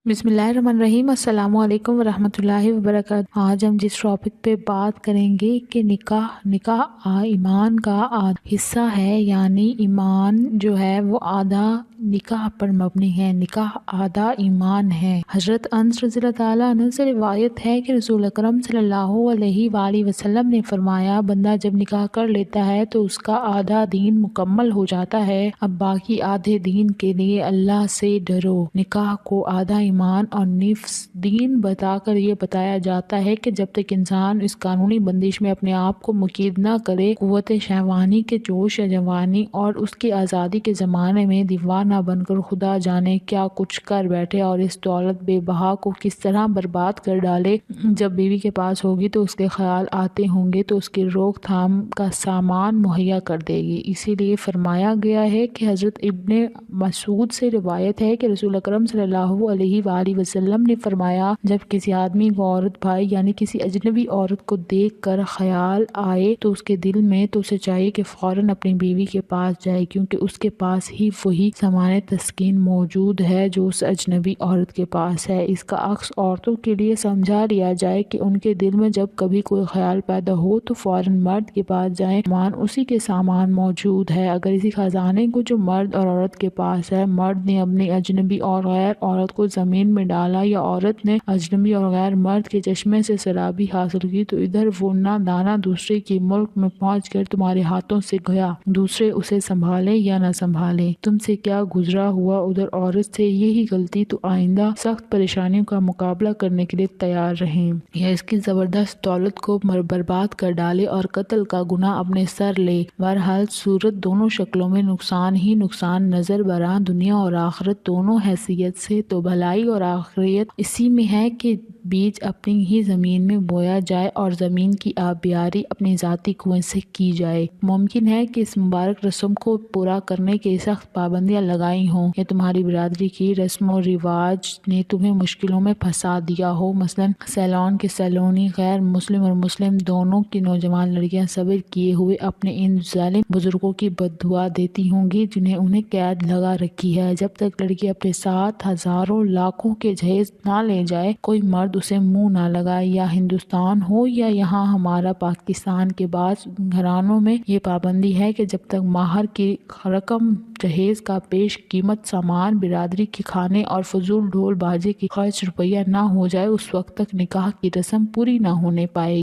बिस्मिल्लाहिर्रहमानिर्रहीम। अस्सलाम वालेकुम वरहमतुल्लाहि वबरकातुहू। आज हम जिस टॉपिक पे बात करेंगे कि निकाह ईमान का हिस्सा है, यानी ईमान जो है वो आधा निकाह पर मबनी है। निकाह आधा ईमान है। हज़रत अनस रज़ियल्लाहु ताला अन्हु से रिवायत है कि रसूल अकरम सल्लल्लाहु अलैहि वसल्लम ने फरमाया, बंदा जब निकाह कर लेता है तो उसका आधा दीन मुकम्मल हो जाता है। अब बाकी आधे दीन के लिए अल्लाह से डरो। निकाह को आधा ईमान और निफ्स दीन बताकर ये बताया जाता है कि जब तक इंसान इस कानूनी बंदिश में अपने आप को मुकीद न करे, कुव्वत शहवानी के जोश या जवानी और उसकी आज़ादी के ज़माने में दीवाना बनकर खुदा जाने क्या कुछ कर बैठे और इस दौलत बेबहा को किस तरह बर्बाद कर डाले। जब बीवी के पास होगी तो उसके ख्याल आते होंगे तो उसकी रोकथाम का सामान मुहैया कर देगी। इसीलिए फरमाया गया है कि हज़रत इब्ने मसूद से रिवायत है कि रसूल अकरम सल्लल्लाहु अलैहि वसल्लम ने फरमाया, जब किसी आदमी को औरत भाई यानी किसी अजनबी औरत को देख कर ख्याल आए तो उसके दिल में तो उसे चाहिए कि फ़ौरन अपनी बीवी के पास जाए, क्योंकि उसके पास ही वही सामान तस्कीन मौजूद है जो उस अजनबी औरत के पास है। इसका अक्स औरतों के लिए समझा लिया जाए कि उनके दिल में जब कभी कोई ख्याल पैदा हो तो फ़ौरन मर्द के पास जाएं, मान उसी के सामान मौजूद है। अगर इसी खजाने को जो मर्द और औरत के पास है, मर्द ने अपनी अजनबी और गैर औरत को ज़मीन में डाला या औरत ने अजनबी और गैर मर्द के चश्मे से शराबी हासिल की, तो इधर वो ना दाना दूसरे के मुल्क में पहुँच कर तुम्हारे हाथों से गया, दूसरे उसे संभाले या न संभाले। तुमसे क्या गुजरा हुआ उधर औरत से यही गलती, तो आइंदा सख्त परेशानियों का मुकाबला करने के लिए तैयार रहें। या इसकी ज़बरदस्त दौलत को बर्बाद कर डाले और कत्ल का गुनाह अपने सर ले। बहरहाल सूरत दोनों शक्लों में नुकसान ही नुकसान नजर बरा, दुनिया और आखिरत दोनों हैसियत से। तो भलाई और आखिरत इसी में है कि बीज अपनी ही ज़मीन में बोया जाए और ज़मीन की आबियारी अपनी ज़ाती कुएं से की जाए। मुमकिन है कि इस मुबारक रस्म को पूरा करने के सख्त पाबंदियाँ लगाई हों या तुम्हारी बिरादरी की रस्म और रिवाज ने तुम्हें मुश्किलों में फंसा दिया हो। मसलन सैलॉन के सैलोनी गैर मुस्लिम और मुस्लिम दोनों की नौजवान लड़कियां सब्र किए हुए अपने इन जालिम बुजुर्गों की बद्दुआ देती होंगी जिन्हें उन्हें कैद लगा रखी है। जब तक लड़की अपने साथ हजारों लाखों के जहेज ना ले जाए, कोई मर्द उसे मुंह ना लगाए। या हिंदुस्तान हो या यहाँ हमारा पाकिस्तान के बाद घरानों में ये पाबंदी है कि जब तक माहर की रकम, जहेज का पेश कीमत, सामान, बिरादरी के खाने और फजूल ढोल बाजे की खर्च रुपया ना हो जाए, उस वक्त तक निकाह की रस्म पूरी ना होने पाएगी।